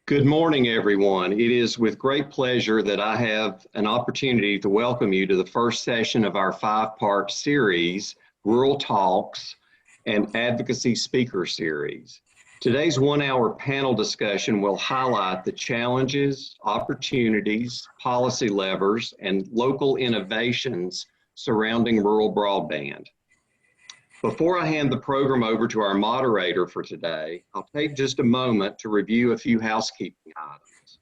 Good morning, everyone. It is with great pleasure that I have an opportunity to welcome you to the first session of our five-part series, Rural Talks and Advocacy Speaker Series. Today's one-hour panel discussion will highlight the challenges, opportunities, policy levers, and local innovations surrounding rural broadband. Before I hand the program over to our moderator for today, I'll take just a moment to review a few housekeeping items.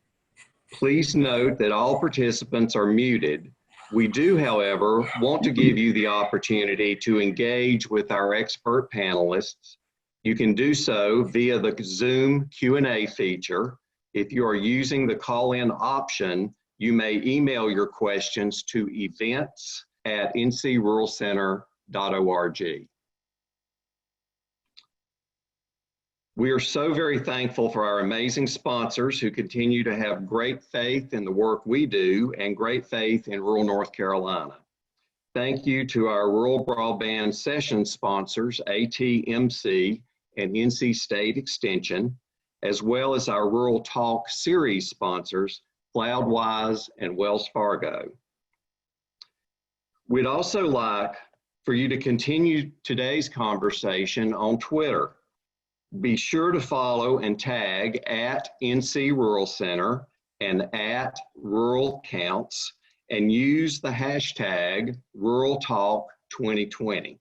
Please note that all participants are muted. We do, however, want to give you the opportunity to engage with our expert panelists. You can do so via the Zoom Q&A feature. If you are using the call-in option, you may email your questions to events@ncruralcenter.org. We are so very thankful for our amazing sponsors who continue to have great faith in the work we do and great faith in rural North Carolina. Thank you to our rural broadband session sponsors, ATMC and NC State Extension, as well as our Rural Talk series sponsors, CloudWyze and Wells Fargo. We'd also like for you to continue today's conversation on Twitter. Be sure to follow and tag @NC Rural Center and @RuralCounts and use the hashtag RuralTalk2020.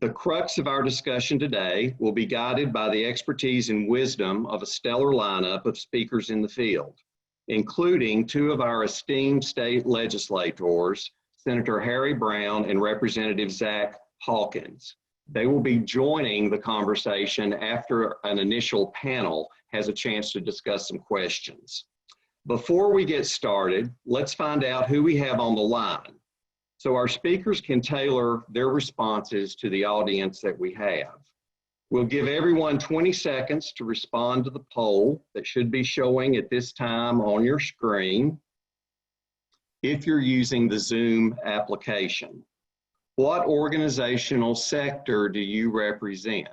The crux of our discussion today will be guided by the expertise and wisdom of a stellar lineup of speakers in the field, including two of our esteemed state legislators, Senator Harry Brown and Representative Zach Hawkins. They will be joining the conversation after an initial panel has a chance to discuss some questions. Before we get started, let's find out who we have on the line, so our speakers can tailor their responses to the audience that we have. We'll give everyone 20 seconds to respond to the poll that should be showing at this time on your screen if you're using the Zoom application. What organizational sector do you represent?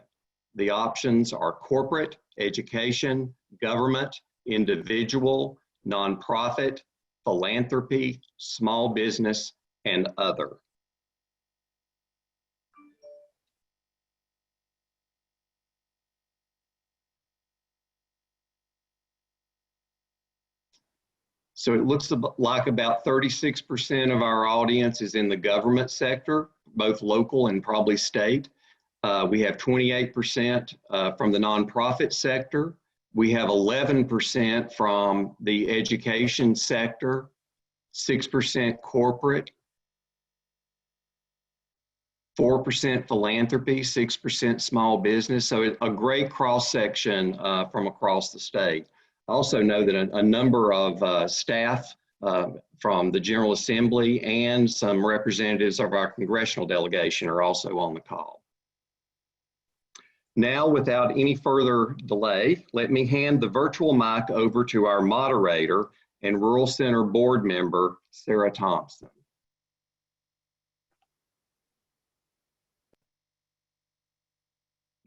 The options are corporate, education, government, individual, nonprofit, philanthropy, small business, and other. So it looks like about 36% of our audience is in the government sector, both local and probably state. We have 28% from the nonprofit sector. We have 11% from the education sector, 6% corporate, 4% philanthropy, 6% small business. So a great cross-section from across the state. I also know that a number of staff from the General Assembly and some representatives of our congressional delegation are also on the call. Now, without any further delay, let me hand the virtual mic over to our moderator and Rural Center board member, Sarah Thompson.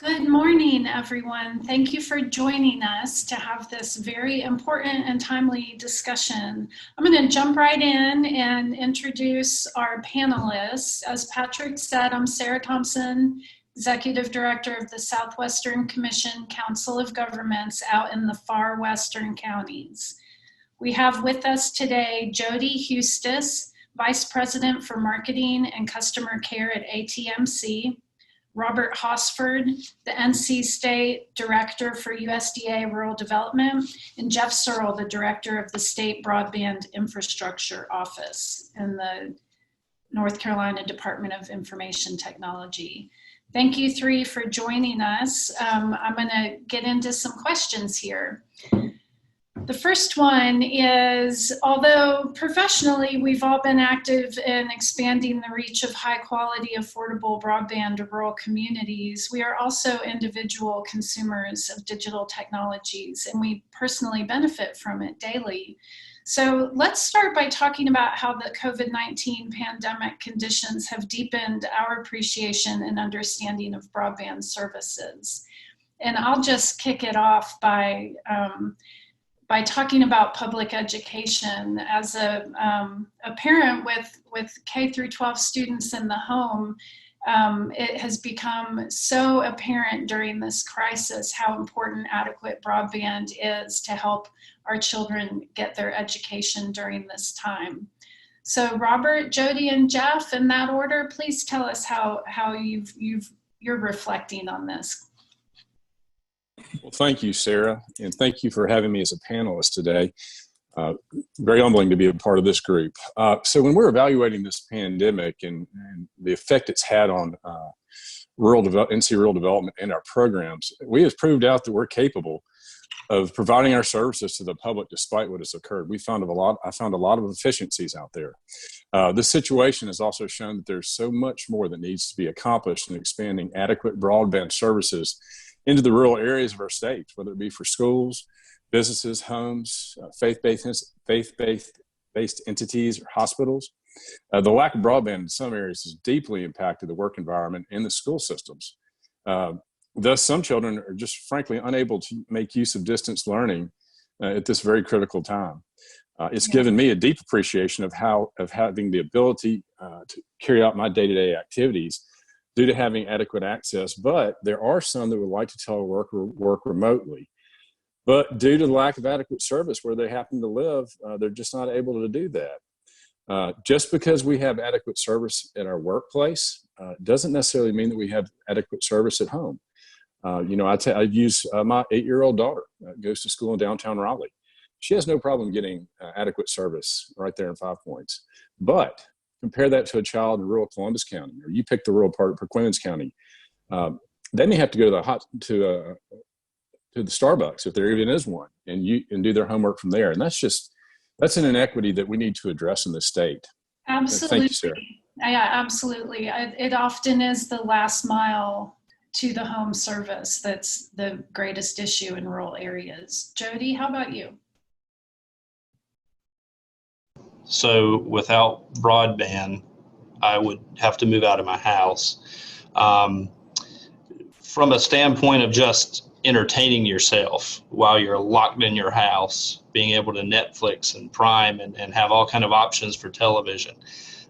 Good morning, everyone. Thank you for joining us to have this very important and timely discussion. I'm going to jump right in and introduce our panelists. As Patrick said, I'm Sarah Thompson, Executive Director of the Southwestern Commission Council of Governments out in the far western counties. We have with us today Jody Hustis, Vice President for Marketing and Customer Care at ATMC, Robert Hosford, the NC State Director for USDA Rural Development, and Jeff Searle, the Director of the State Broadband Infrastructure Office in the North Carolina Department of Information Technology. Thank you three for joining us. I'm going to get into some questions here. The first one is, although professionally we've all been active in expanding the reach of high quality, affordable broadband to rural communities, we are also individual consumers of digital technologies, and we personally benefit from it daily. So let's start by talking about how the COVID-19 pandemic conditions have deepened our appreciation and understanding of broadband services. And I'll just kick it off by talking about public education. As a parent with K through 12 students in the home, it has become so apparent during this crisis how important adequate broadband is to help our children get their education during this time. So Robert, Jody, and Jeff, in that order, please tell us how you're reflecting on this. Well, thank you, Sarah, and thank you for having me as a panelist today. Very humbling to be a part of this group. So when we're evaluating this pandemic and the effect it's had on NC rural development and our programs, we have proved out that we're capable of providing our services to the public despite what has occurred. I found a lot of efficiencies out there. This situation has also shown that there's so much more that needs to be accomplished in expanding adequate broadband services into the rural areas of our state, whether it be for schools, businesses, homes, faith-based entities, or hospitals. The lack of broadband in some areas has deeply impacted the work environment and the school systems. Thus, some children are just frankly unable to make use of distance learning at this very critical time. It's given me a deep appreciation of having the ability to carry out my day-to-day activities due to having adequate access, but there are some that would like to telework or work remotely. But due to the lack of adequate service where they happen to live, they're just not able to do that. Just because we have adequate service at our workplace doesn't necessarily mean that we have adequate service at home. I use my 8-year-old daughter, goes to school in downtown Raleigh. She has no problem getting adequate service right there in 5 Points. But compare that to a child in rural Columbus County, or you pick the rural part of Perquimans County. They may have to go to the Starbucks, if there even is one, and do their homework from there. And that's an inequity that we need to address in the state. Absolutely. Thank you, Sarah. Yeah, absolutely. It often is the last mile to the home service that's the greatest issue in rural areas. Jody, how about you? So without broadband, I would have to move out of my house. From a standpoint of just entertaining yourself while you're locked in your house, being able to Netflix and Prime and have all kind of options for television,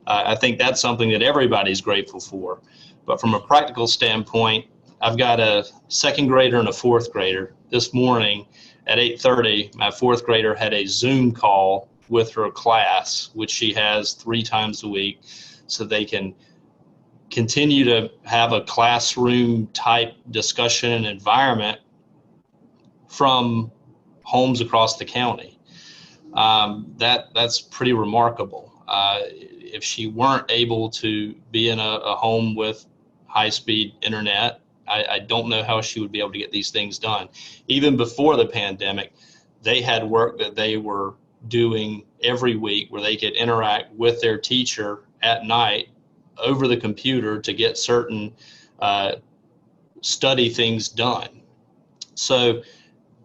I think that's something that everybody's grateful for. But from a practical standpoint, I've got a 2nd grader and a 4th grader. This morning at 8:30, my 4th grader had a Zoom call with her class, which she has 3 times a week, so they can continue to have a classroom type discussion and environment from homes across the county. That's pretty remarkable. If she weren't able to be in a home with high-speed internet, I don't know how she would be able to get these things done. Even before the pandemic, they had work that they were doing every week where they could interact with their teacher at night over the computer to get certain study things done. So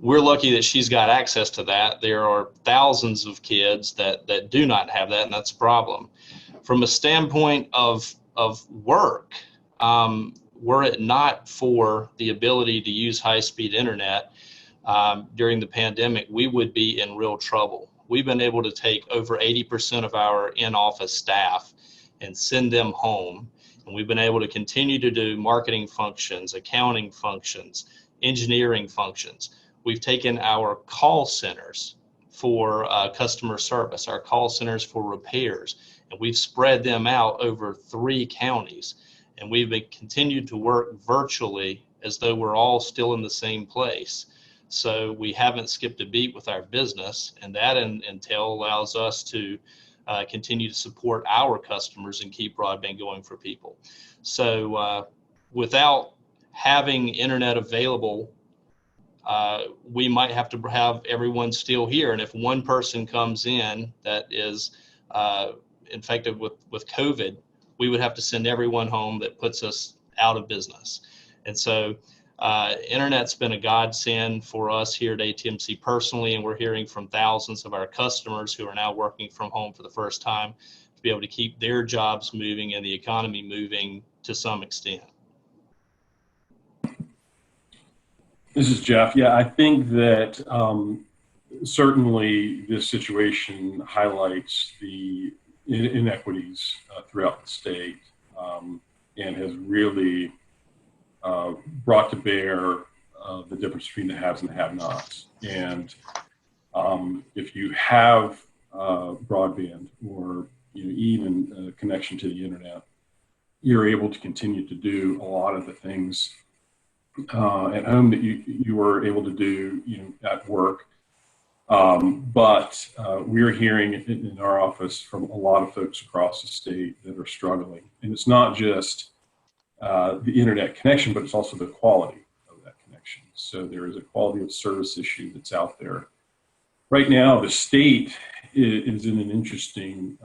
we're lucky that she's got access to that. There are thousands of kids that do not have that, and that's a problem. From a standpoint of work, were it not for the ability to use high-speed internet during the pandemic, we would be in real trouble. We've been able to take over 80% of our in-office staff and send them home. And we've been able to continue to do marketing functions, accounting functions, engineering functions. We've taken our call centers for customer service, our call centers for repairs, and we've spread them out over 3 counties. And we've continued to work virtually as though we're all still in the same place. So we haven't skipped a beat with our business, and that entail allows us to continue to support our customers and keep broadband going for people. So without having internet available, we might have to have everyone still here. And if one person comes in that is infected with COVID, we would have to send everyone home. That puts us out of business. And so internet's been a godsend for us here at ATMC personally, and we're hearing from thousands of our customers who are now working from home for the first time to be able to keep their jobs moving and the economy moving to some extent. This is Jeff. Yeah, I think that certainly this situation highlights the inequities throughout the state, and has really brought to bear the difference between the haves and the have-nots. And if you have broadband or even a connection to the internet, you're able to continue to do a lot of the things at home that you were able to do at work. But we're hearing in our office from a lot of folks across the state that are struggling. And it's not just the internet connection, but it's also the quality of that connection. So there is a quality of service issue that's out there. Right now, the state is in an interesting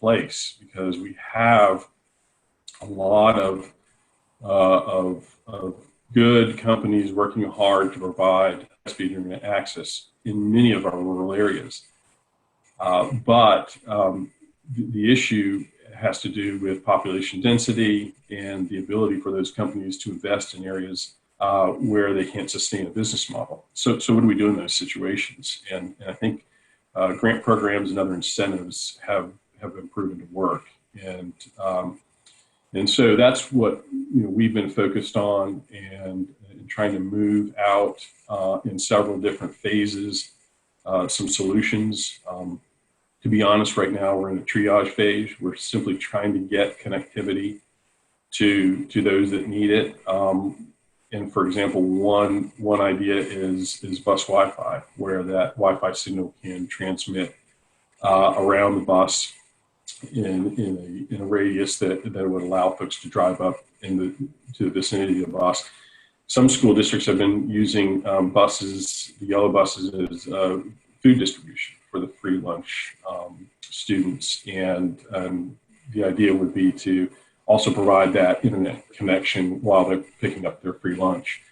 place because we have a lot of good companies working hard to provide high-speed internet access in many of our rural areas. But the issue has to do with population density and the ability for those companies to invest in areas where they can't sustain a business model. So what do we do in those situations? And I think grant programs and other incentives have been proven to work. And so that's what we've been focused on and trying to move out in several different phases, some solutions. To be honest, right now we're in a triage phase. We're simply trying to get connectivity to those that need it. And for example, one idea is bus Wi-Fi, where that Wi-Fi signal can transmit around the bus in a radius that would allow folks to drive up to the vicinity of the bus. Some school districts have been using buses, the yellow buses, as food distribution for the free lunch students. And the idea would be to also provide that internet connection while they're picking up their free lunch.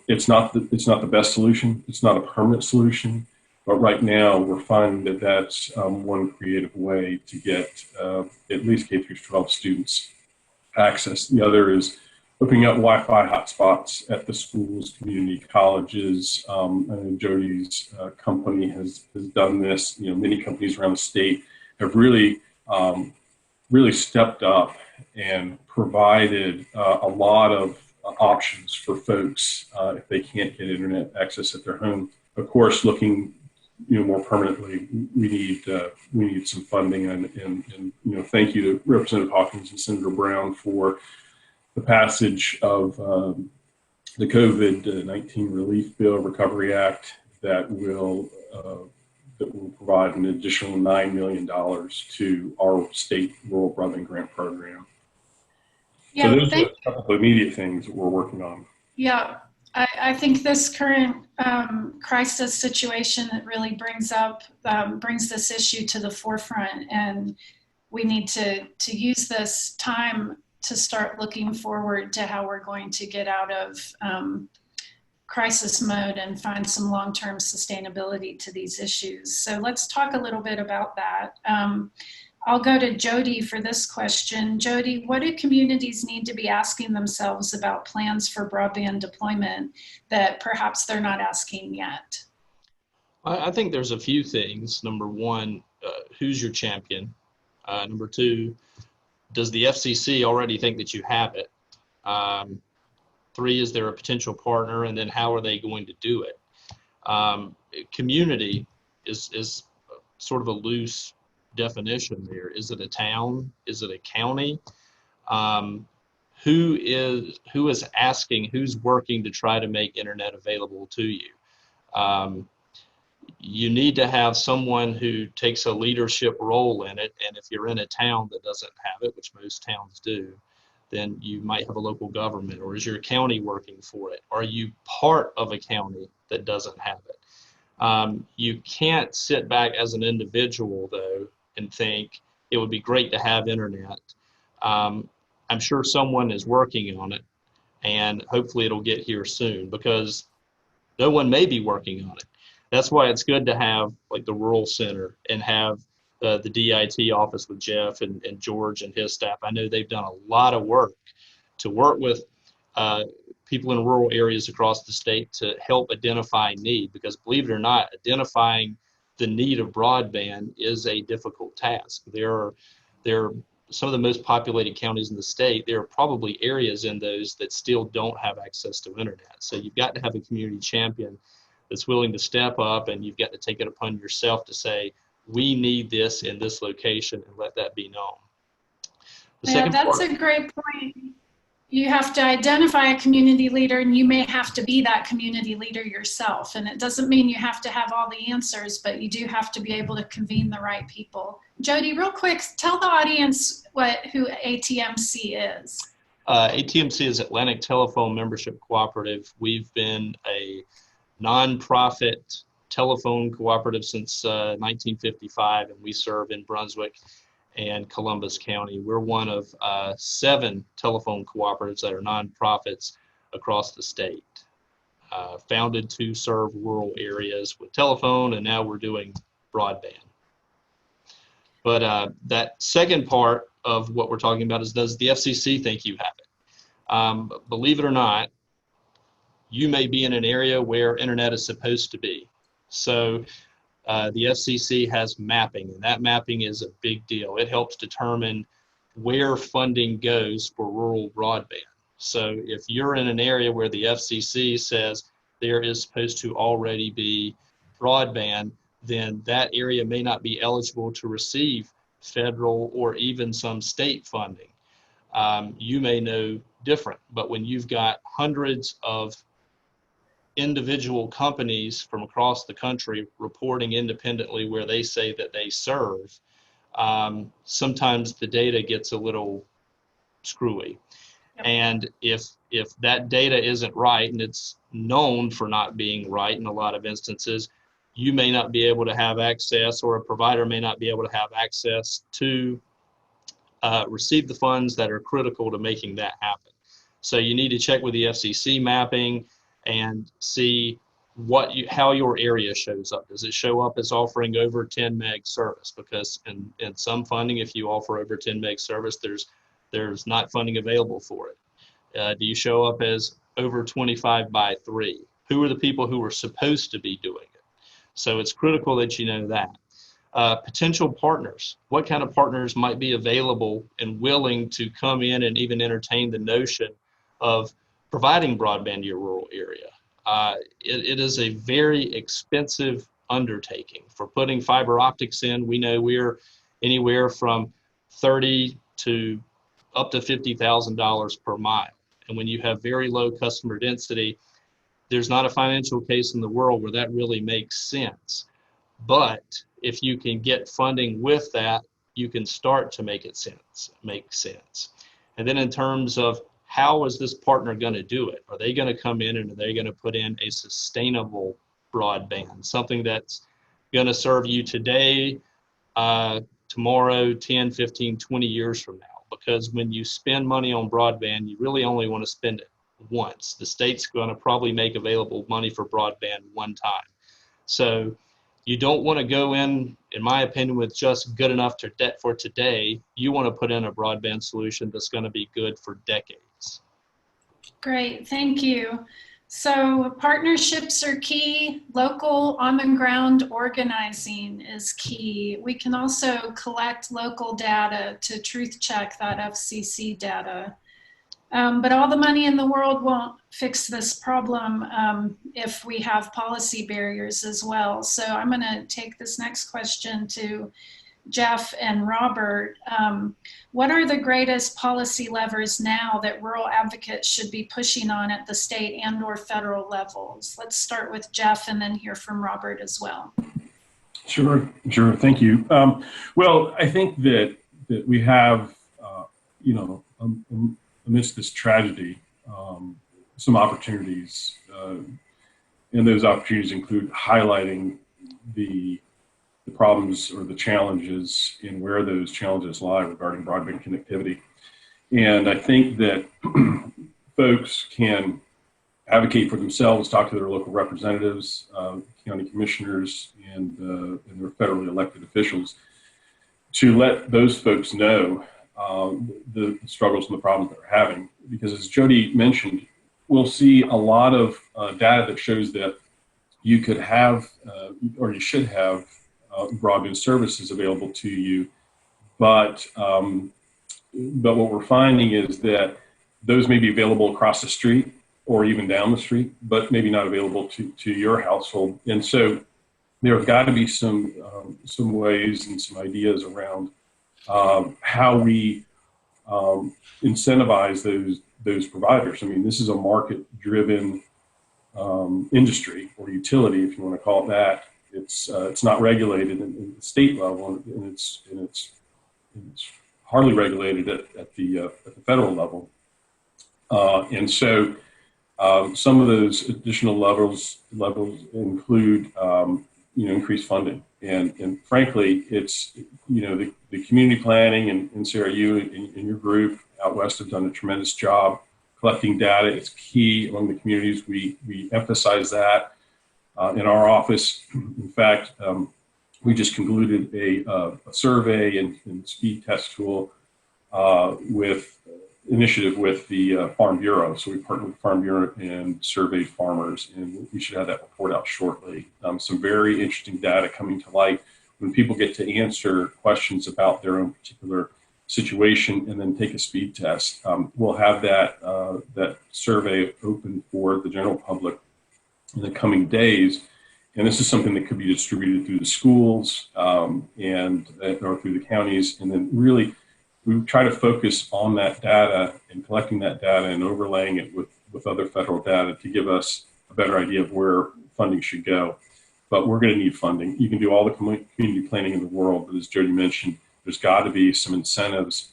It's not the best solution. It's not a permanent solution. But right now, we're finding that that's one creative way to get at least K through 12 students access. The other is opening up Wi-Fi hotspots at the schools, community colleges. I know Jody's company has done this. Many companies around the state have really stepped up and provided a lot of options for folks if they can't get internet access at their home. Of course, looking more permanently, we need some funding, and thank you to Representative Hawkins and Senator Brown for the passage of the COVID-19 Relief Bill Recovery Act that will provide an additional $9 million to our state rural broadband grant program. Yeah, so those are a couple of immediate things that we're working on. Yeah, I think this current crisis situation that really brings this issue to the forefront, and we need to use this time to start looking forward to how we're going to get out of crisis mode and find some long-term sustainability to these issues. So let's talk a little bit about that. I'll go to Jody for this question. Jody, what do communities need to be asking themselves about plans for broadband deployment that perhaps they're not asking yet? I think there's a few things. Number one, who's your champion? Number two, does the FCC already think that you have it? Three, is there a potential partner? And then how are they going to do it? Community is sort of a loose definition there. Is it a town? Is it a county? Who is asking, who's working to try to make internet available to you? You need to have someone who takes a leadership role in it. And if you're in a town that doesn't have it, which most towns do, then you might have a local government. Or is your county working for it? Are you part of a county that doesn't have it? You can't sit back as an individual, though, and think it would be great to have internet. I'm sure someone is working on it, and hopefully it'll get here soon, because no one may be working on it. That's why it's good to have like the Rural Center and have the DIT office with Jeff and George and his staff. I know they've done a lot of work to work with people in rural areas across the state to help identify need, because believe it or not, identifying the need of broadband is a difficult task. There are some of the most populated counties in the state. There are probably areas in those that still don't have access to internet. So you've got to have a community champion that's willing to step up, and you've got to take it upon yourself to say, we need this in this location, and let that be known. Yeah, that's a great point. You have to identify a community leader, and you may have to be that community leader yourself. And it doesn't mean you have to have all the answers, but you do have to be able to convene the right people. Jody, real quick, tell the audience who ATMC is. ATMC is Atlantic Telephone Membership Cooperative. We've been a nonprofit telephone cooperative since 1955, and we serve in Brunswick and Columbus County. We're one of 7 telephone cooperatives that are nonprofits across the state, founded to serve rural areas with telephone, and now we're doing broadband. But that second part of what we're talking about is, does the FCC think you have it? Believe it or not, you may be in an area where internet is supposed to be. So the FCC has mapping, and that mapping is a big deal. It helps determine where funding goes for rural broadband. So if you're in an area where the FCC says there is supposed to already be broadband, then that area may not be eligible to receive federal or even some state funding. You may know different, but when you've got hundreds of individual companies from across the country reporting independently where they say that they serve, sometimes the data gets a little screwy. Yep. And if that data isn't right, and it's known for not being right in a lot of instances, you may not be able to have access, or a provider may not be able to have access to receive the funds that are critical to making that happen. So you need to check with the FCC mapping and see how your area shows up. Does it show up as offering over 10 meg service? Because in some funding, if you offer over 10 meg service, there's not funding available for it. Do you show up as over 25 by 3? Who are the people who are supposed to be doing it? So it's critical that you know that. Potential partners. What kind of partners might be available and willing to come in and even entertain the notion of providing broadband to your rural area? It is a very expensive undertaking. For putting fiber optics in, we know we're anywhere from $30,000 to up to $50,000 per mile. And when you have very low customer density, there's not a financial case in the world where that really makes sense. But if you can get funding with that, you can start to make sense. And then in terms of, how is this partner going to do it? Are they going to come in and are they going to put in a sustainable broadband, something that's going to serve you today, tomorrow, 10, 15, 20 years from now? Because when you spend money on broadband, you really only want to spend it once. The state's going to probably make available money for broadband one time. So you don't want to go in my opinion, with just good enough for today. You want to put in a broadband solution that's going to be good for decades. Great, thank you. So partnerships are key. Local on-the-ground organizing is key. We can also collect local data to truth check that FCC data. But all the money in the world won't fix this problem if we have policy barriers as well. So I'm going to take this next question to Jeff and Robert. What are the greatest policy levers now that rural advocates should be pushing on at the state and or federal levels? Let's start with Jeff and then hear from Robert as well. Sure. Thank you. Well, I think that we have, amidst this tragedy, some opportunities, and those opportunities include highlighting the problems or the challenges and where those challenges lie regarding broadband connectivity. And I think that folks can advocate for themselves, talk to their local representatives, county commissioners, and their federally elected officials to let those folks know the struggles and the problems that they're having. Because as Jody mentioned, we'll see a lot of data that shows that you could have, or you should have, broadband services available to you, but what we're finding is that those may be available across the street or even down the street, but maybe not available to your household. And so there have got to be some ways and some ideas around how we incentivize those providers. I mean, this is a market-driven industry or utility, if you want to call it that. It's not regulated in the state level, and it's hardly regulated at the federal level. And so some of those additional levels include increased funding, and frankly, it's the community planning, and Sarah, you and your group out west have done a tremendous job collecting data. It's key among the communities. We emphasize that in our office. In fact, we just concluded a survey and speed test tool initiative with the Farm Bureau. So we partnered with the Farm Bureau and surveyed farmers, and we should have that report out shortly. Some very interesting data coming to light when people get to answer questions about their own particular situation and then take a speed test. We'll have that survey open for the general public in the coming days. And this is something that could be distributed through the schools or through the counties. And then really, we try to focus on that data and collecting that data and overlaying it with other federal data to give us a better idea of where funding should go. But we're going to need funding. You can do all the community planning in the world, but as Jody mentioned, there's got to be some incentives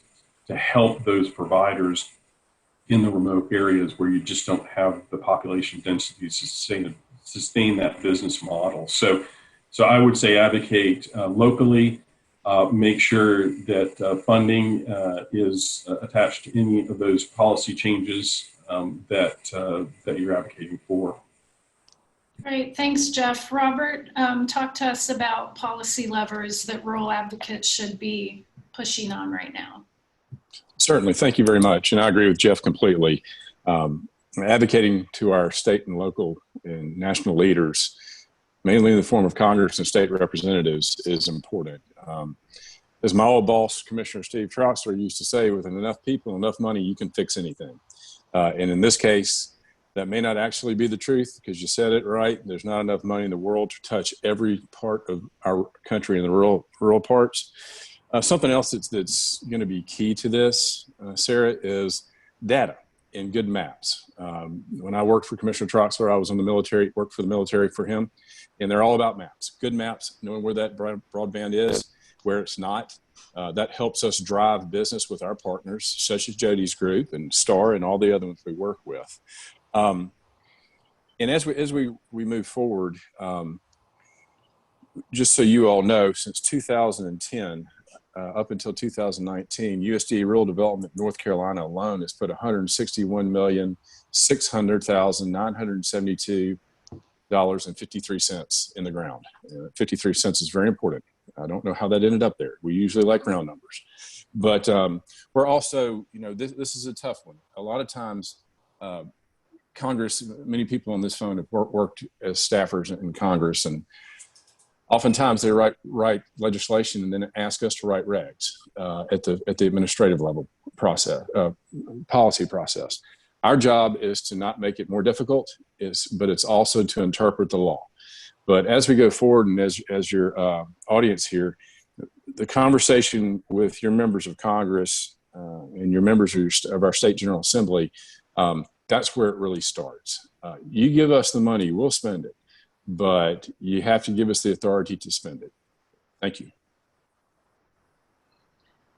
to help those providers in the remote areas where you just don't have the population density to sustain that business model. So I would say advocate locally. Make sure that funding is attached to any of those policy changes that you're advocating for. Great, thanks, Jeff. Robert, talk to us about policy levers that rural advocates should be pushing on right now. Certainly, thank you very much. And I agree with Jeff completely. Advocating to our state and local and national leaders, mainly in the form of Congress and state representatives, is important. As my old boss, Commissioner Steve Troxler, used to say, with enough people, enough money, you can fix anything. And in this case, that may not actually be the truth, because you said it right. There's not enough money in the world to touch every part of our country in the rural parts. Something else that's going to be key to this, Sarah, is data and good maps. When I worked for Commissioner Troxler, I was in the military, worked for the military for him, and they're all about maps. Good maps, knowing where that broadband is, where it's not. That helps us drive business with our partners, such as Jody's group and STAR and all the other ones we work with. And as we move forward, just so you all know, since 2010 up until 2019, USDA Rural Development North Carolina alone has put $161,600,972.53 in the ground. 53 cents is very important. I don't know how that ended up there. We usually like round numbers, but we're also, this is a tough one. A lot of times, Congress, many people on this phone have worked as staffers in Congress, and oftentimes they write legislation and then ask us to write regs at the administrative level policy process. Our job is to not make it more difficult, but it's also to interpret the law. But as we go forward, and as your audience here, the conversation with your members of Congress and your members of our state General Assembly, that's where it really starts. You give us the money, we'll spend it, but you have to give us the authority to spend it. Thank you.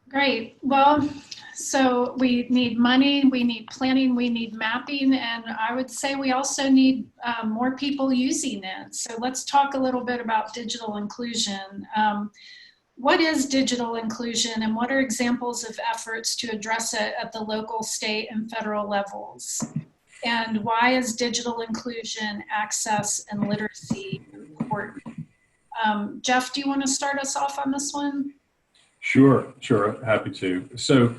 Great. Well, so we need money, we need planning, we need mapping, and I would say we also need more people using it. So let's talk a little bit about digital inclusion. What is digital inclusion, and what are examples of efforts to address it at the local, state, and federal levels? And why is digital inclusion, access, and literacy important? Jeff, do you want to start us off on this one? Sure, happy to. So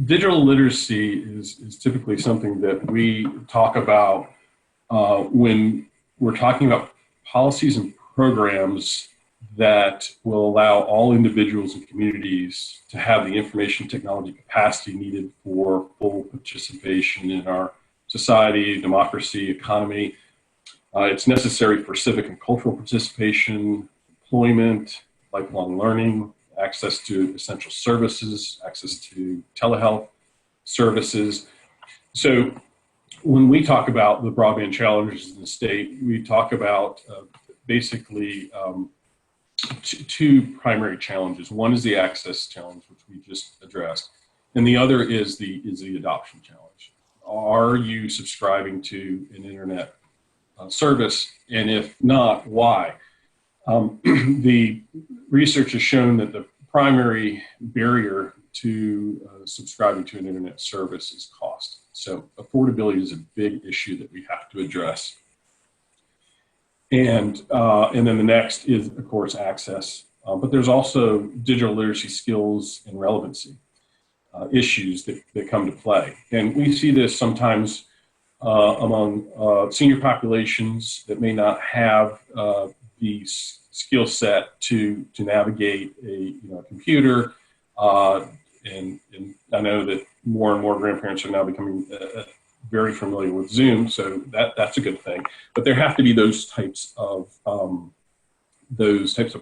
Digital literacy is typically something that we talk about when we're talking about policies and programs that will allow all individuals and communities to have the information technology capacity needed for full participation in our society, democracy, economy. It's necessary for civic and cultural participation, employment, lifelong learning, access to essential services, access to telehealth services. So when we talk about the broadband challenges in the state, we talk about basically two primary challenges. One is the access challenge, which we just addressed, and the other is the adoption challenge. Are you subscribing to an internet service? And if not, why? The research has shown that the primary barrier to subscribing to an internet service is cost. So affordability is a big issue that we have to address. And then the next is, of course, access. But there's also digital literacy skills and relevancy issues that come to play. And we see this sometimes among senior populations that may not have the skill set to navigate a computer. And I know that more and more grandparents are now becoming very familiar with Zoom, so that's a good thing. But there have to be those types of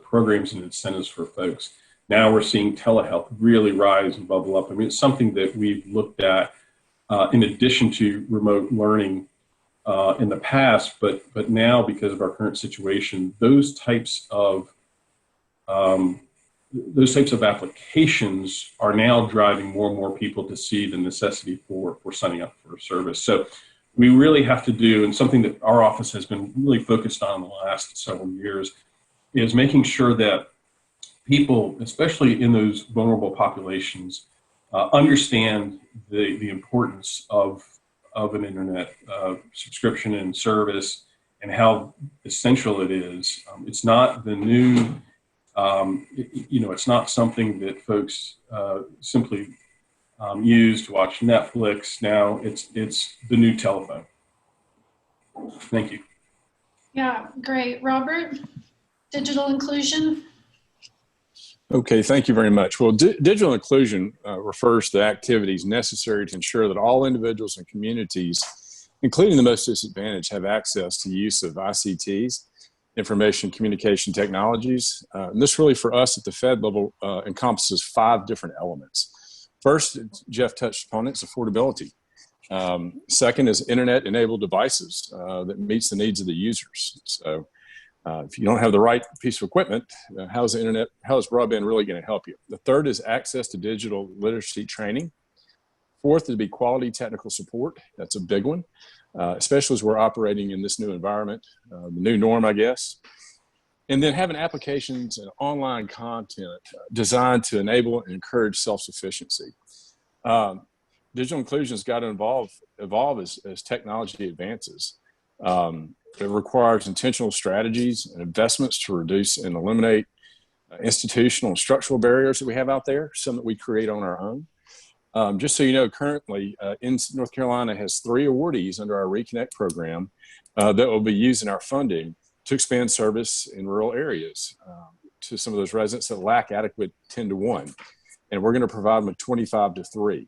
programs and incentives for folks. Now we're seeing telehealth really rise and bubble up. I mean, it's something that we've looked at in addition to remote learning in the past, but now because of our current situation, those types of applications are now driving more and more people to see the necessity for signing up for a service. So we really have to do, and something that our office has been really focused on in the last several years, is making sure that people, especially in those vulnerable populations, understand the importance of an internet subscription and service and how essential it is. It's not the new, it's not something that folks simply use to watch Netflix. Now it's the new telephone. Thank you. Yeah, great. Robert, digital inclusion? Okay, thank you very much. Well, digital inclusion refers to activities necessary to ensure that all individuals and communities, including the most disadvantaged, have access to the use of ICTs, information communication technologies. And this really, for us at the Fed level, encompasses 5 different elements. First, Jeff touched upon it, it's affordability. Second is internet-enabled devices that meets the needs of the users. So if you don't have the right piece of equipment, how is broadband really going to help you? The third is access to digital literacy training. Fourth would be quality technical support. That's a big one, especially as we're operating in this new environment, the new norm, I guess. And then having applications and online content designed to enable and encourage self-sufficiency. Digital inclusion has got to evolve as technology advances. It requires intentional strategies and investments to reduce and eliminate institutional and structural barriers that we have out there, some that we create on our own. Just so you know, currently in North Carolina has 3 awardees under our Reconnect program that will be using our funding to expand service in rural areas to some of those residents that lack adequate 10-to-1. And we're going to provide them a 25-to-3.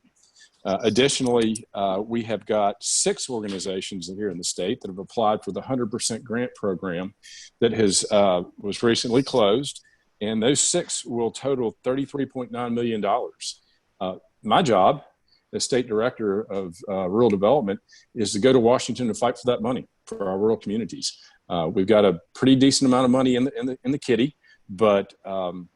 Additionally, we have got 6 organizations here in the state that have applied for the 100% grant program that was recently closed, and those 6 will total $33.9 million. My job as state director of rural development is to go to Washington to fight for that money for our rural communities. We've got a pretty decent amount of money in the kitty, but I'm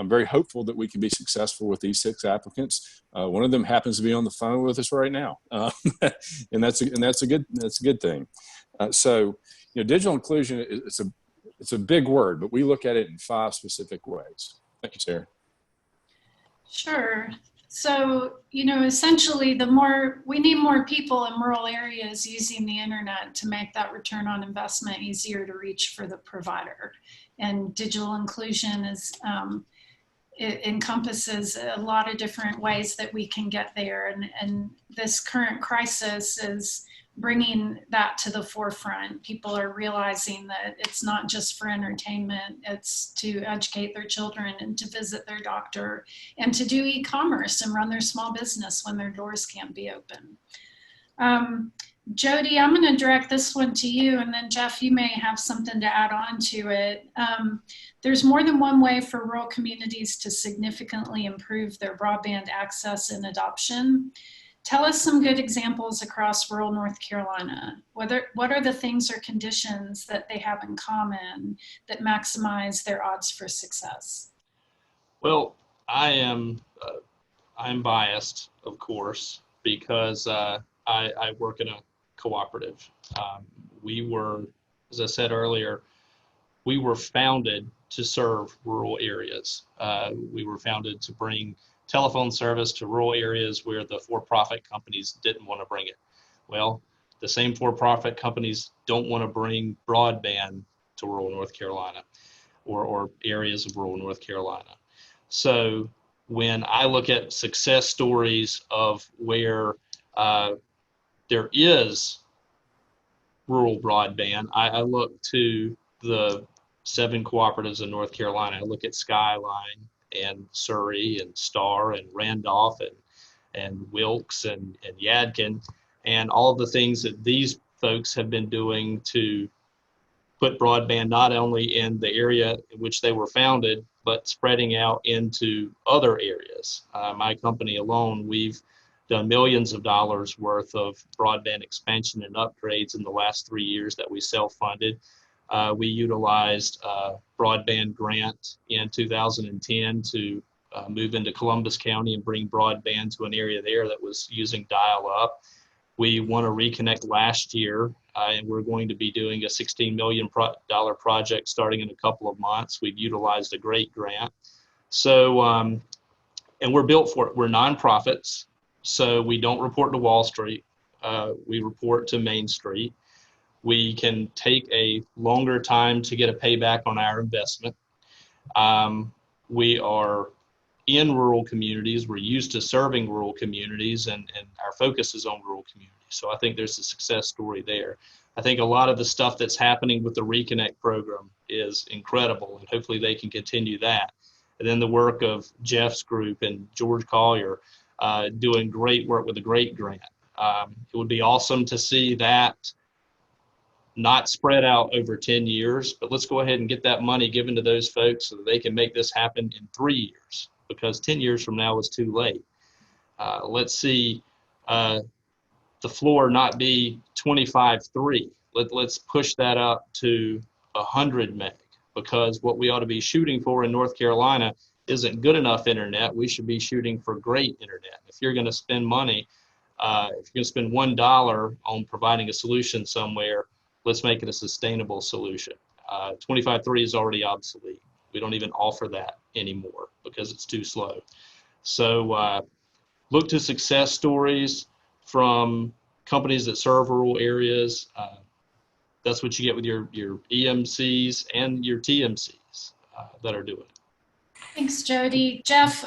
very hopeful that we can be successful with these 6 applicants. One of them happens to be on the phone with us right now, and that's a good thing. So, digital inclusion it's a big word, but we look at it in 5 specific ways. Thank you, Sarah. Sure. So, essentially, we need more people in rural areas using the internet to make that return on investment easier to reach for the provider. And digital inclusion is it encompasses a lot of different ways that we can get there. And this current crisis is bringing that to the forefront. People are realizing that it's not just for entertainment, it's to educate their children and to visit their doctor and to do e-commerce and run their small business when their doors can't be open. Jody, I'm going to direct this one to you, and then Jeff, you may have something to add on to it. There's more than one way for rural communities to significantly improve their broadband access and adoption. Tell us some good examples across rural North Carolina. What are the things or conditions that they have in common that maximize their odds for success? Well, I'm biased, of course, because I work in a cooperative. We were, as I said earlier, we were founded to serve rural areas. We were founded to bring telephone service to rural areas where the for-profit companies didn't want to bring it. Well, the same for-profit companies don't want to bring broadband to rural North Carolina or areas of rural North Carolina. So when I look at success stories of where there is rural broadband, I look to the 7 cooperatives in North Carolina. I look at Skyline and Surrey and Star and Randolph and Wilkes and Yadkin, and all of the things that these folks have been doing to put broadband not only in the area in which they were founded, but spreading out into other areas. My company alone, we've done millions of dollars worth of broadband expansion and upgrades in the last 3 years that we self-funded. We utilized a broadband grant in 2010 to move into Columbus County and bring broadband to an area there that was using dial-up. We won a reconnect last year, and we're going to be doing a $16 million project starting in a couple of months. We've utilized a great grant. So, and we're built for it. We're nonprofits, so we don't report to Wall Street. We report to Main Street. We can take a longer time to get a payback on our investment. We are in rural communities. We're used to serving rural communities, and our focus is on rural communities. So I think there's a success story there. I think a lot of the stuff that's happening with the Reconnect program is incredible, and hopefully they can continue that. And then the work of Jeff's group and George Collier doing great work with the GREAT grant. It would be awesome to see that not spread out over 10 years, but let's go ahead and get that money given to those folks so that they can make this happen in 3 years, because 10 years from now is too late. Let's see the floor not be 25.3. Let's push that up to 100 meg, because what we ought to be shooting for in North Carolina isn't good enough internet. We should be shooting for great internet. If you're going to spend money, if you're going to spend $1 on providing a solution somewhere, let's make it a sustainable solution. 25.3 is already obsolete. We don't even offer that anymore because it's too slow. So look to success stories from companies that serve rural areas. That's what you get with your EMCs and your TMCs that are doing it. Thanks, Jody. Jeff,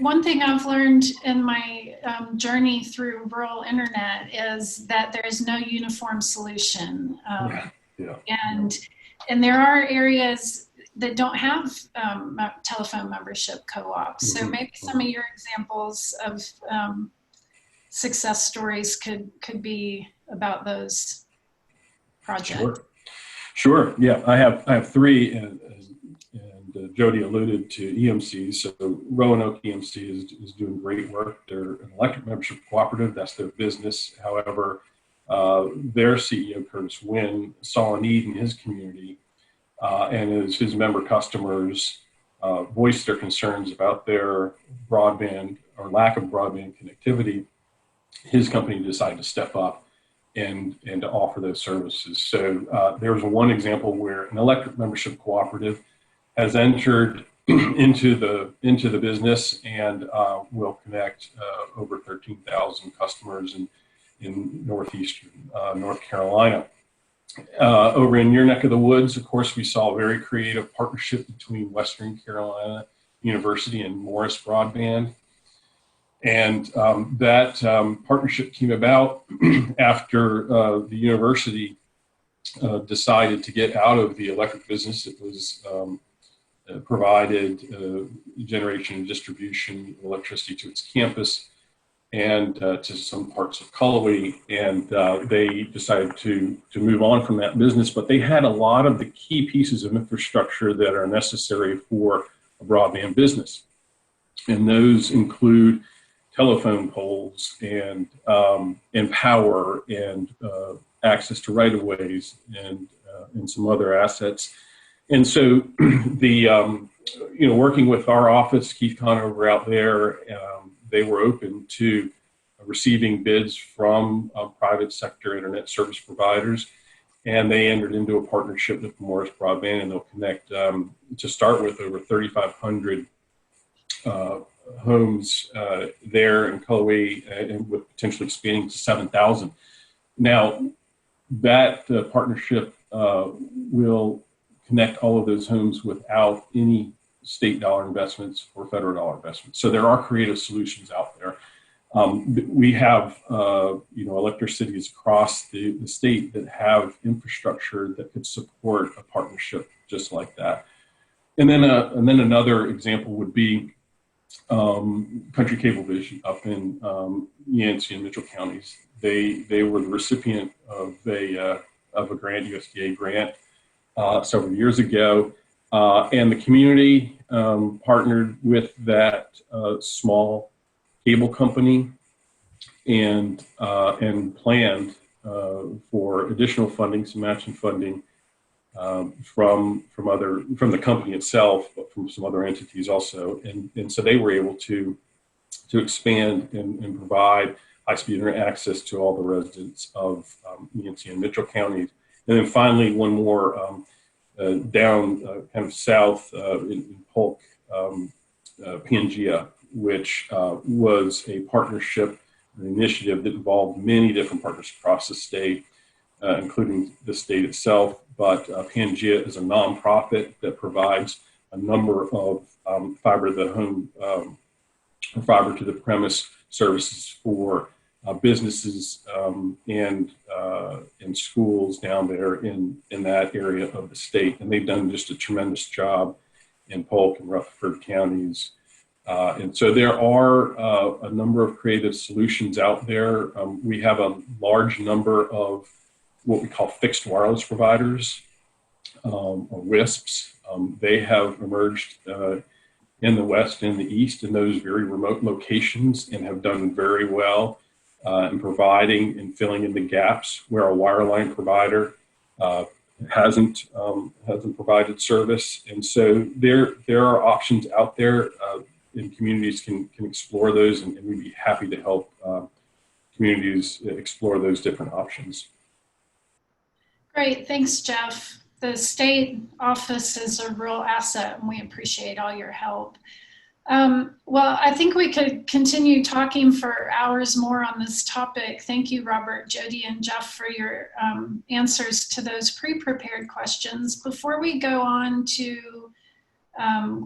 one thing I've learned in my journey through rural internet is that there is no uniform solution. And there are areas that don't have telephone membership co-ops. So maybe some of your examples of success stories could be about those projects. Sure. Yeah, I have 3, and Jody alluded to EMCs. So Roanoke EMC is doing great work. They're an electric membership cooperative. That's their business. However, their CEO, Curtis Wynn, saw a need in his community, and as his member customers voiced their concerns about their broadband or lack of broadband connectivity, his company decided to step up and to offer those services. So there's one example where an electric membership cooperative has entered into the business and will connect over 13,000 customers in northeastern North Carolina. Over in your neck of the woods, of course, we saw a very creative partnership between Western Carolina University and Morris Broadband. And that partnership came about after the university decided to get out of the electric business. It was provided generation and distribution of electricity to its campus and to some parts of Cullowhee, and they decided to move on from that business. But they had a lot of the key pieces of infrastructure that are necessary for a broadband business, and those include telephone poles and power and access to right-of-ways and some other assets. And so the working with our office, Keith Conover out there, they were open to receiving bids from private sector internet service providers, and they entered into a partnership with Morris Broadband, and they'll connect to start with over 3,500 homes there in Cullowhee, and with potentially expanding to 7,000. Now, that partnership will connect all of those homes without any state dollar investments or federal dollar investments. So there are creative solutions out there. We have, electricities across the state that have infrastructure that could support a partnership just like that. And then another example would be Country Cablevision up in Yancey and Mitchell counties. They were the recipient of a grant, USDA grant, several years ago, and the community partnered with that small cable company and planned for additional funding, some matching funding from the company itself, but from some other entities also, and so they were able to expand and provide high-speed internet access to all the residents of Yancey and Mitchell counties. And then finally, one more down kind of south in Polk, Pangea, which was a partnership, an initiative that involved many different partners across the state, including the state itself. But Pangea is a nonprofit that provides a number of fiber to the home or fiber to the premise services for businesses and schools down there in that area of the state. And they've done just a tremendous job in Polk and Rutherford counties. And so there are a number of creative solutions out there. We have a large number of what we call fixed wireless providers, or WISPs. They have emerged in the West and the East in those very remote locations and have done very well in providing and filling in the gaps where a wireline provider hasn't provided service. And so there are options out there, and communities can explore those, and we'd be happy to help communities explore those different options. Great, thanks, Jeff. The state office is a real asset, and we appreciate all your help. Well, I think we could continue talking for hours more on this topic. Thank you, Robert, Jody, and Jeff, for your answers to those pre-prepared questions. Before we go on to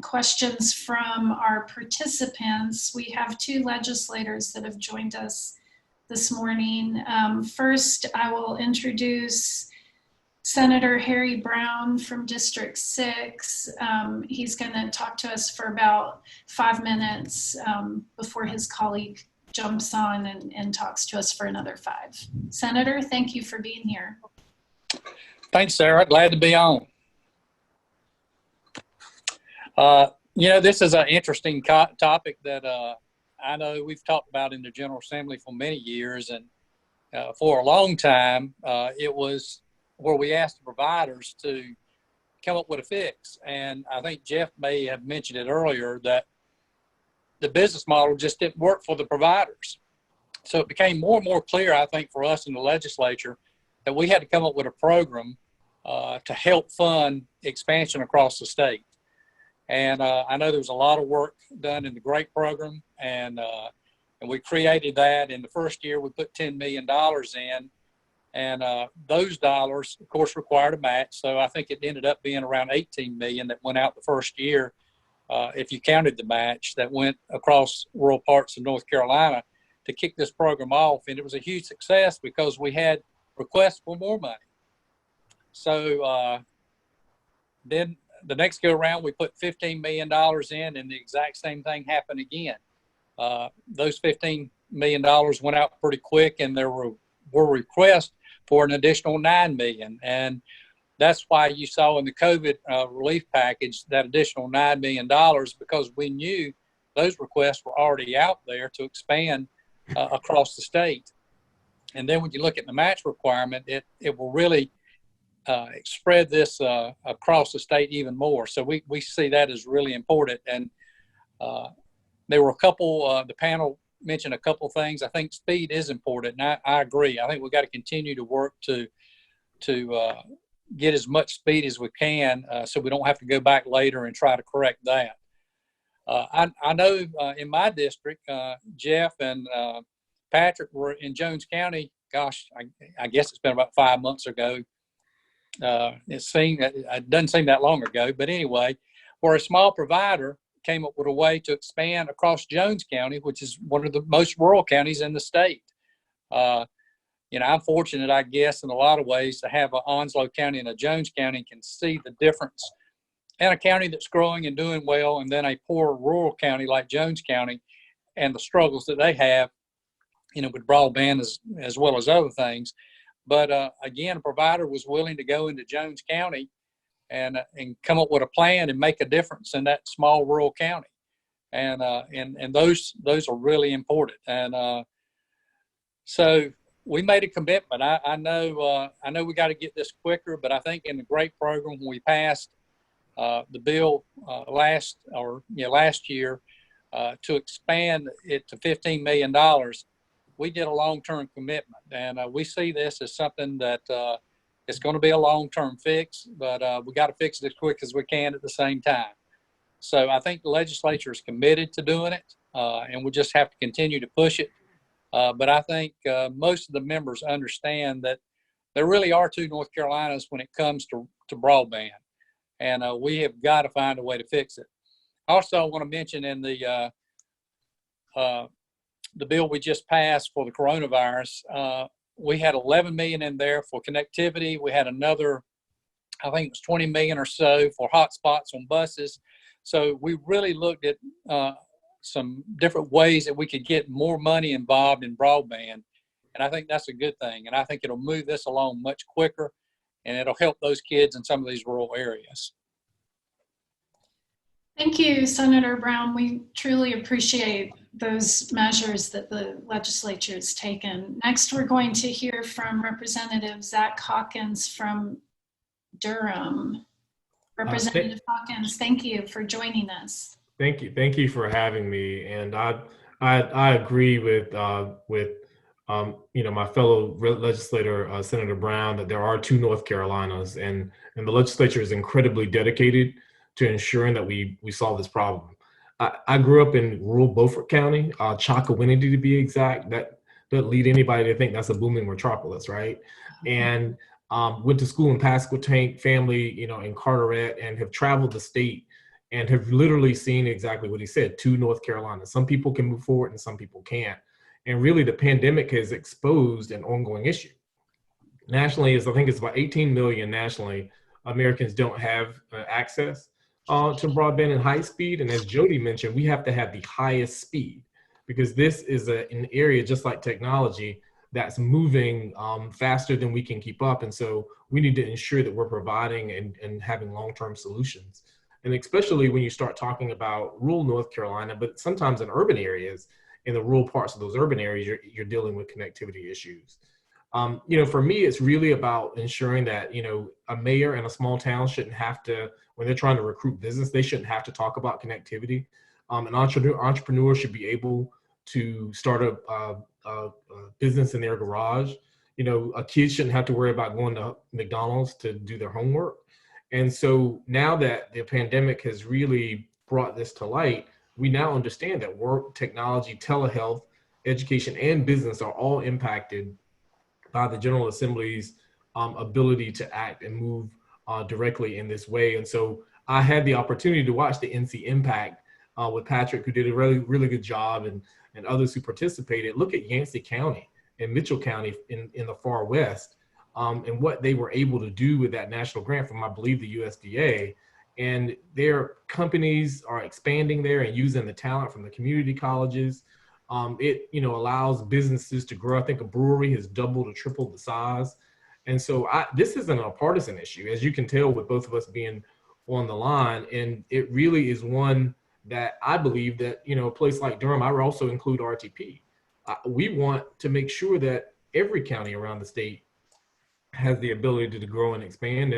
questions from our participants, we have two legislators that have joined us this morning. First, I will introduce Senator Harry Brown from District 6. He's going to talk to us for about 5 minutes before his colleague jumps on and talks to us for another 5. Senator, thank you for being here. Thanks, Sarah. Glad to be on. This is an interesting topic that I know we've talked about in the General Assembly for many years, and for a long time, it was where we asked the providers to come up with a fix. And I think Jeff may have mentioned it earlier that the business model just didn't work for the providers. So it became more and more clear, I think, for us in the legislature that we had to come up with a program to help fund expansion across the state. And I know there was a lot of work done in the GREAT program, and we created that. In the first year, we put $10 million in. And those dollars, of course, required a match. So I think it ended up being around $18 million that went out the first year. if you counted the match that went across rural parts of North Carolina to kick this program off. And it was a huge success because we had requests for more money. So then the next go around, we put $15 million in, and the exact same thing happened again. Those $15 million went out pretty quick, and there were requests for an additional $9 million. And that's why you saw in the COVID relief package that additional $9 million, because we knew those requests were already out there to expand across the state. And then when you look at the match requirement, it will really spread this across the state even more. So we see that as really important. And there were a couple, the panel mentioned a couple things. I think speed is important, and I agree. I think we've got to continue to work to get as much speed as we can so we don't have to go back later and try to correct that. I know in my district, Jeff and Patrick were in Jones County. Gosh, I guess it's been about 5 months ago. It doesn't seem that long ago, but anyway, where a small provider came up with a way to expand across Jones County, which is one of the most rural counties in the state. I'm fortunate, I guess, in a lot of ways to have an Onslow County and a Jones County and can see the difference. And a county that's growing and doing well, and then a poor rural county like Jones County and the struggles that they have, with broadband as well as other things. But again, a provider was willing to go into Jones County and come up with a plan and make a difference in that small rural county. And those are really important. And so we made a commitment. I know we got to get this quicker, but I think in the great program when we passed the bill last year to expand it to $15 million, we did a long-term commitment. And we see this as something that it's going to be a long-term fix, but we got to fix it as quick as we can at the same time. So I think the legislature is committed to doing it, and we just have to continue to push it. But I think most of the members understand that there really are two North Carolinas when it comes to broadband, and we have got to find a way to fix it. Also, I want to mention in the bill we just passed for the coronavirus, we had $11 million in there for connectivity. We had another, I think it was $20 million or so for hotspots on buses. So we really looked at some different ways that we could get more money involved in broadband. And I think that's a good thing. And I think it'll move this along much quicker, and it'll help those kids in some of these rural areas. Thank you, Senator Brown. We truly appreciate those measures that the legislature has taken. Next, we're going to hear from Representative Zach Hawkins from Durham. Representative Hawkins, thank you for joining us. Thank you. Thank you for having me. And I agree with my fellow legislator, Senator Brown, that there are two North Carolinas, and the legislature is incredibly dedicated to ensuring that we solve this problem. I grew up in rural Beaufort County, Chocowinity to be exact. That doesn't lead anybody to think that's a booming metropolis, right? And went to school in Pasquotank, family, in Carteret, and have traveled the state and have literally seen exactly what he said, two North Carolinas. Some people can move forward and some people can't. And really the pandemic has exposed an ongoing issue. Nationally, I think it's about 18 million nationally, Americans don't have access to broadband and high speed. And as Jody mentioned, we have to have the highest speed because this is an area just like technology that's moving faster than we can keep up. And so we need to ensure that we're providing and having long-term solutions. And especially when you start talking about rural North Carolina, but sometimes in urban areas, in the rural parts of those urban areas, you're dealing with connectivity issues. For me, it's really about ensuring that, a mayor in a small town shouldn't have to, when they're trying to recruit business, they shouldn't have to talk about connectivity. An entrepreneur should be able to start a business in their garage. A kid shouldn't have to worry about going to McDonald's to do their homework. And so now that the pandemic has really brought this to light, we now understand that work, technology, telehealth, education, and business are all impacted by the General Assembly's ability to act and move directly in this way. And so I had the opportunity to watch the NC Impact with Patrick, who did a really, really good job, and others who participated. Look at Yancey County and Mitchell County in the far west, and what they were able to do with that national grant from, I believe, the USDA. And their companies are expanding there and using the talent from the community colleges. It allows businesses to grow. I think a brewery has doubled or tripled the size. And so this isn't a partisan issue, as you can tell with both of us being on the line. And it really is one that I believe that, a place like Durham, I would also include RTP. We want to make sure that every county around the state has the ability to grow and expand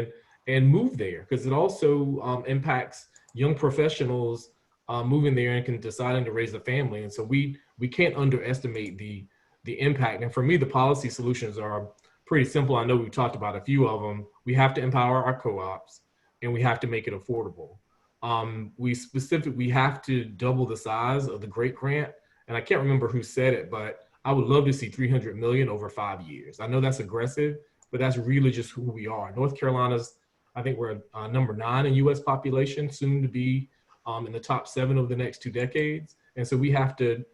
and move there, because it also impacts young professionals moving there and deciding to raise a family. And so we can't underestimate the impact. And for me, the policy solutions are pretty simple. I know we've talked about a few of them. We have to empower our co-ops, and we have to make it affordable. We have to double the size of the GREAT grant. And I can't remember who said it, but I would love to see 300 million over 5 years. I know that's aggressive, but that's really just who we are. North Carolina's, I think we're number 9 in US population, soon to be in the top 7 over the next 2 decades. And so we have to,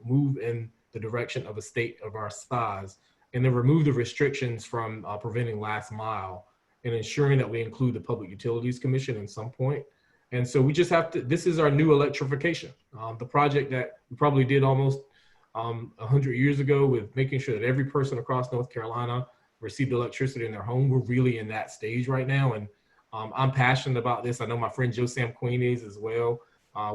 move in the direction of a state of our size, and then remove the restrictions from preventing last mile and ensuring that we include the Public Utilities Commission at some point. And so we just have to, this is our new electrification. The project that we probably did almost 100 years ago, with making sure that every person across North Carolina received electricity in their home. We're really in that stage right now. And I'm passionate about this. I know my friend Joe Sam Queen is as well.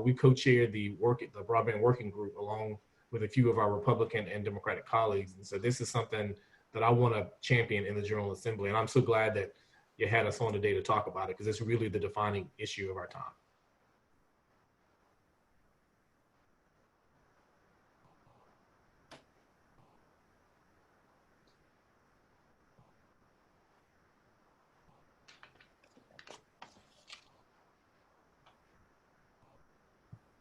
We co-chaired the Broadband Working Group along with a few of our Republican and Democratic colleagues. And so this is something that I want to champion in the General Assembly. And I'm so glad that you had us on today to talk about it, because it's really the defining issue of our time.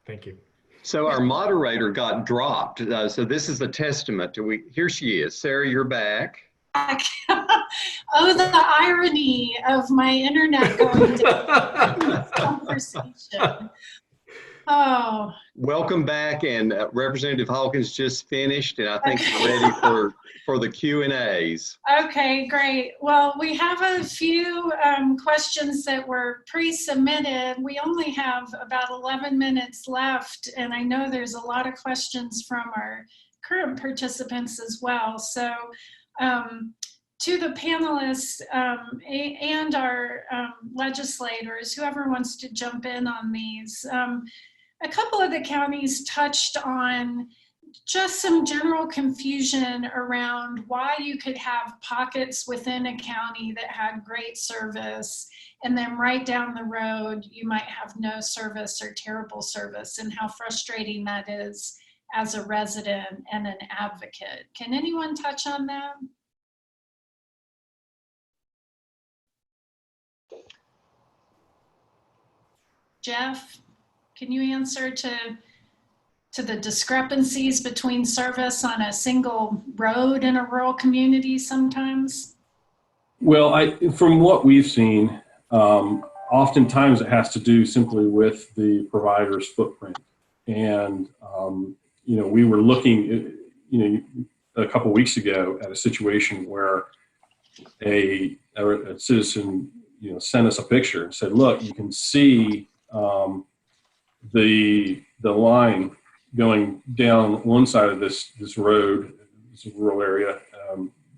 Thank you. So our moderator got dropped. So this is a testament to here she is. Sarah, you're back. Oh, the irony of my internet going down in this conversation. Oh. Welcome back, and Representative Hawkins just finished, and I think we're ready for the Q&As. Okay, great. Well, we have a few questions that were pre-submitted. We only have about 11 minutes left, and I know there's a lot of questions from our current participants as well. So to the panelists and our legislators, whoever wants to jump in on these, a couple of the counties touched on just some general confusion around why you could have pockets within a county that had great service, and then right down the road you might have no service or terrible service, and how frustrating that is as a resident and an advocate. Can anyone touch on that? Jeff, can you answer to the discrepancies between service on a single road in a rural community sometimes? Well, from what we've seen, oftentimes it has to do simply with the provider's footprint. And, we were looking, a couple weeks ago at a situation where a citizen, sent us a picture and said, look, you can see the line going down one side of this road, this rural area,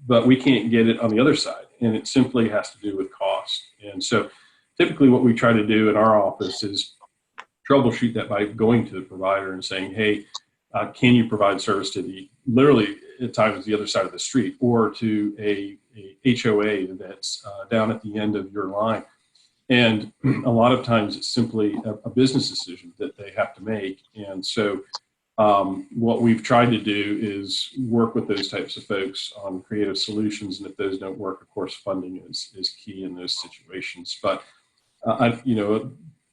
but we can't get it on the other side. And it simply has to do with cost. And so typically what we try to do in our office is troubleshoot that by going to the provider and saying, hey, can you provide service to literally at times the other side of the street, or to a HOA that's down at the end of your line. And a lot of times it's simply a business decision that they have to make. And so what we've tried to do is work with those types of folks on creative solutions. And if those don't work, of course, funding is key in those situations. But,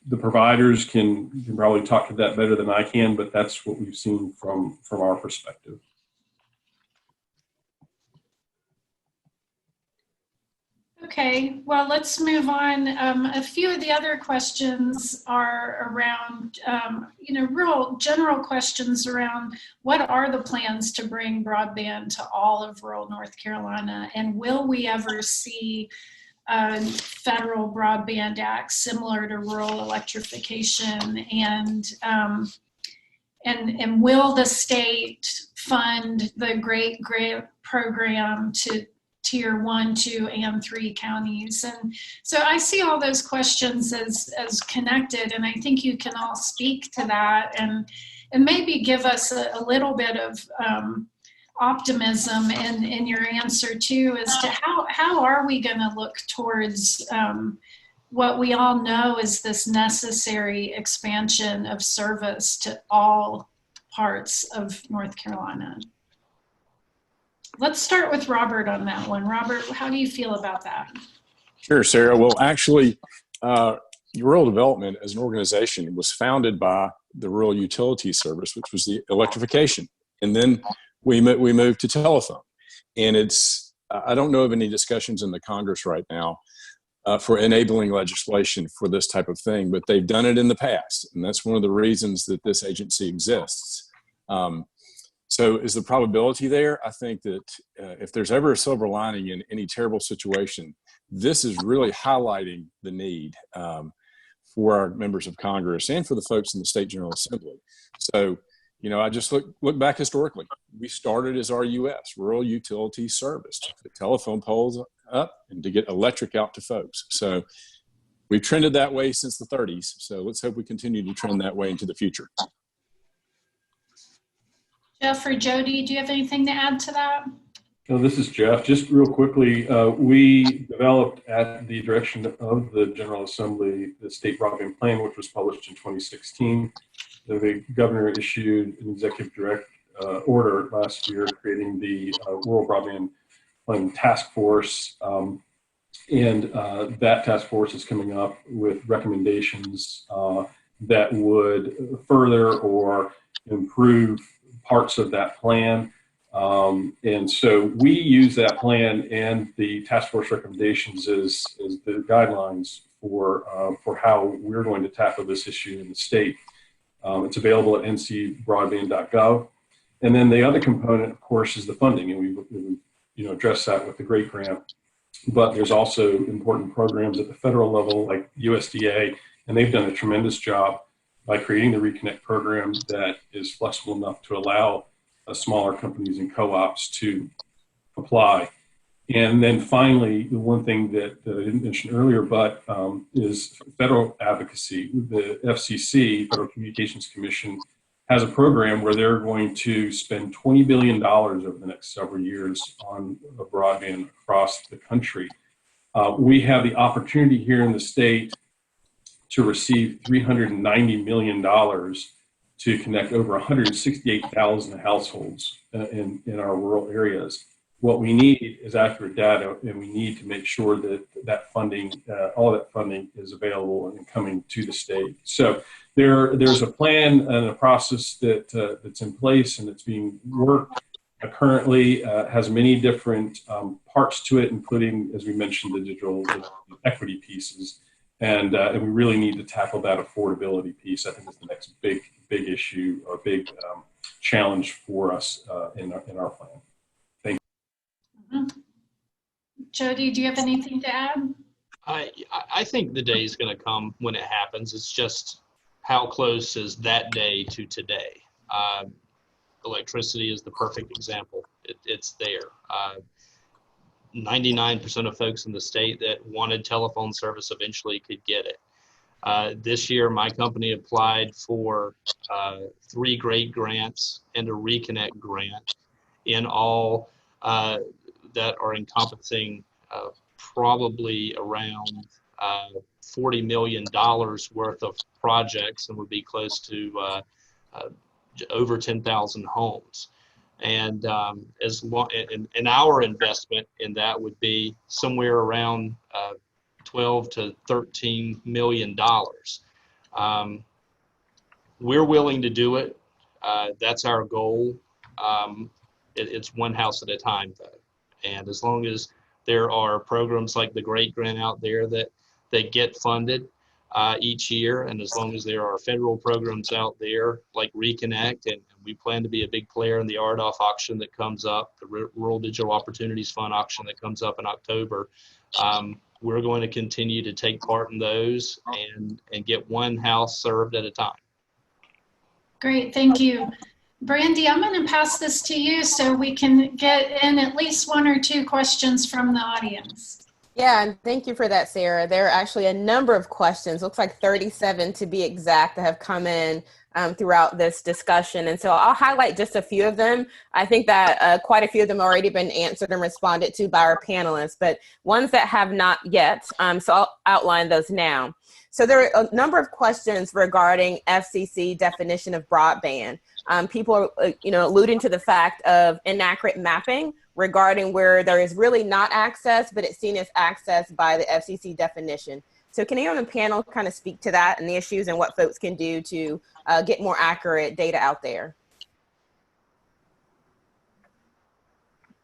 the providers can probably talk to that better than I can, but that's what we've seen from our perspective. Okay, well, let's move on. A few of the other questions are around, real general questions around what are the plans to bring broadband to all of rural North Carolina, and will we ever see a federal broadband act similar to rural electrification, and will the state fund the Great Grant Program to Tier 1, 2, and 3 counties? And so I see all those questions as connected, and I think you can all speak to that and maybe give us a little bit of optimism in your answer too, as to how are we going to look towards what we all know is this necessary expansion of service to all parts of North Carolina. Let's start with Robert on that one. Robert, how do you feel about that? Sure, Sarah. Well, actually, Rural Development as an organization was founded by the Rural Utilities Service, which was the electrification. And then we moved to telephone. And I don't know of any discussions in the Congress right now for enabling legislation for this type of thing, but they've done it in the past. And that's one of the reasons that this agency exists. So is the probability there? I think that if there's ever a silver lining in any terrible situation, this is really highlighting the need for our members of Congress and for the folks in the State General Assembly. So, I just look back historically. We started as RUS, Rural Utility Service, to put telephone poles up and to get electric out to folks. So we've trended that way since the 30s. So let's hope we continue to trend that way into the future. Jeff or Jody, do you have anything to add to that? No, this is Jeff. Just real quickly, we developed at the direction of the General Assembly the State Broadband Plan, which was published in 2016. The governor issued an executive order last year creating the Rural Broadband Plan Task Force. And that task force is coming up with recommendations that would further or improve parts of that plan. And so we use that plan and the task force recommendations as the guidelines for how we're going to tackle this issue in the state. It's available at ncbroadband.gov. And then the other component, of course, is the funding, and we address that with the GREAT grant. But there's also important programs at the federal level like USDA, and they've done a tremendous job by creating the Reconnect program that is flexible enough to allow smaller companies and co-ops to apply. And then finally, the one thing that I didn't mention earlier, but is federal advocacy. The FCC, Federal Communications Commission, has a program where they're going to spend $20 billion over the next several years on broadband across the country. We have the opportunity here in the state to receive $390 million to connect over 168,000 households in our rural areas. What we need is accurate data, and we need to make sure that that funding, all that funding, is available and coming to the state. So there's a plan and a process that's in place and that's being worked. Currently has many different parts to it, including, as we mentioned, the digital equity pieces. And we really need to tackle that affordability piece. I think is the next big issue or big challenge for us in our plan. Thank you. Mm-hmm. Jody, do you have anything to add? I think the day is going to come when it happens. It's just how close is that day to today? Electricity is the perfect example. It's there. 99% of folks in the state that wanted telephone service eventually could get it. This year, my company applied for 3 GREAT grants and a Reconnect grant in all that are encompassing probably around $40 million worth of projects and would be close to over 10,000 homes. And and our investment in that would be somewhere around 12 to 13 million dollars. We're willing to do it. That's our goal. It's one house at a time, though. And as long as There are programs like the Great Grant out there that get funded each year, and as long as there are federal programs out there like Reconnect, and we plan to be a big player in the RDOF auction that comes up, the Rural Digital Opportunities Fund auction that comes up in October. We're going to continue to take part in those and get one house served at a time. Great, thank you. Brandy, I'm going to pass this to you so we can get in at least 1 or 2 questions from the audience. Yeah, and thank you for that, Sarah. There are actually a number of questions, looks like 37 to be exact, that have come in throughout this discussion. And so I'll highlight just a few of them. I think that quite a few of them have already been answered and responded to by our panelists, but ones that have not yet, so I'll outline those now. So there are a number of questions regarding FCC definition of broadband. People are alluding to the fact of inaccurate mapping regarding where there is really not access, but it's seen as access by the FCC definition. So can anyone on the panel kind of speak to that and the issues and what folks can do to get more accurate data out there?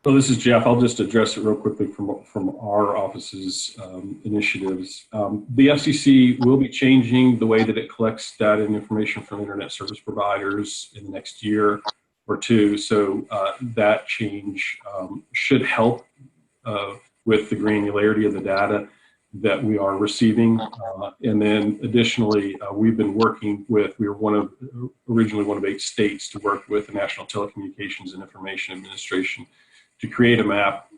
Well, this is Jeff. I'll just address it real quickly from our office's initiatives. The FCC will be changing the way that it collects data and information from internet service providers in the next year or two. So that change should help with the granularity of the data that we are receiving. And then additionally, we've been working with, we were originally one of 8 states to work with the National Telecommunications and Information Administration to create a map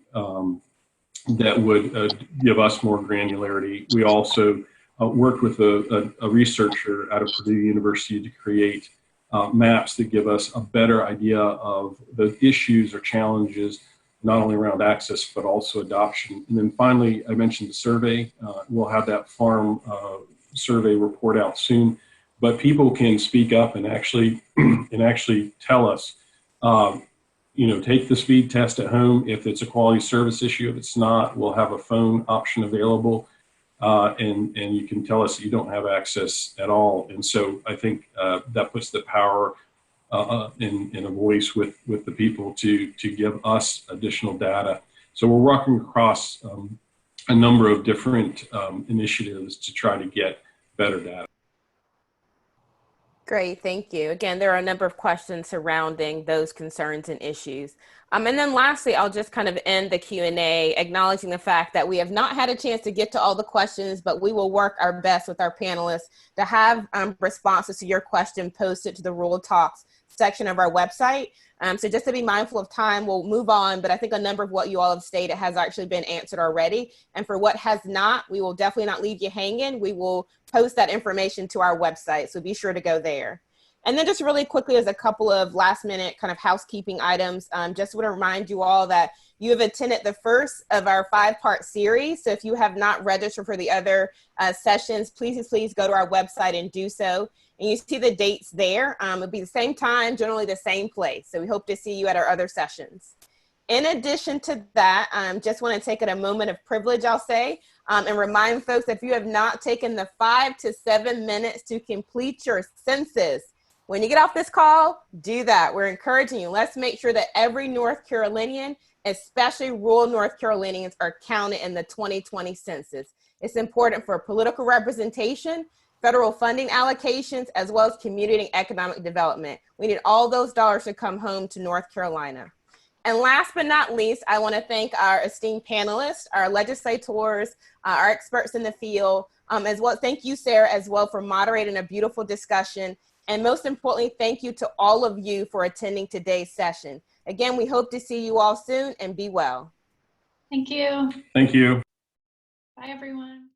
that would give us more granularity. We also worked with a researcher out of Purdue University to create maps that give us a better idea of the issues or challenges, not only around access, but also adoption. And then finally, I mentioned the survey. We'll have that farm survey report out soon, but people can speak up and actually tell us, take the speed test at home. If it's a quality service issue, if it's not, we'll have a phone option available. And you can tell us that you don't have access at all. And so I think that puts the power in a voice with the people to give us additional data. So we're working across a number of different initiatives to try to get better data. Great, thank you. Again, there are a number of questions surrounding those concerns and issues. And then lastly, I'll just kind of end the Q&A acknowledging the fact that we have not had a chance to get to all the questions, but we will work our best with our panelists to have responses to your question posted to the Rural Talks section of our website. So just to be mindful of time, we'll move on, but I think a number of what you all have stated has actually been answered already. And for what has not, we will definitely not leave you hanging. We will post that information to our website, so be sure to go there. And then just really quickly, as a couple of last minute kind of housekeeping items, just want to remind you all that you have attended the first of our 5-part series. So if you have not registered for the other sessions, please go to our website and do so. And you see the dates there. It'll be the same time, generally the same place. So we hope to see you at our other sessions. In addition to that, just want to take a moment of privilege, I'll say, and remind folks, if you have not taken the 5 to 7 minutes to complete your census, when you get off this call, do that. We're encouraging you. Let's make sure that every North Carolinian, especially rural North Carolinians, are counted in the 2020 census. It's important for political representation, federal funding allocations, as well as community and economic development. We need all those dollars to come home to North Carolina. And last but not least, I want to thank our esteemed panelists, our legislators, our experts in the field, as well. Thank you, Sarah, as well, for moderating a beautiful discussion. And most importantly, thank you to all of you for attending today's session. Again, we hope to see you all soon, and be well. Thank you. Thank you. Bye, everyone.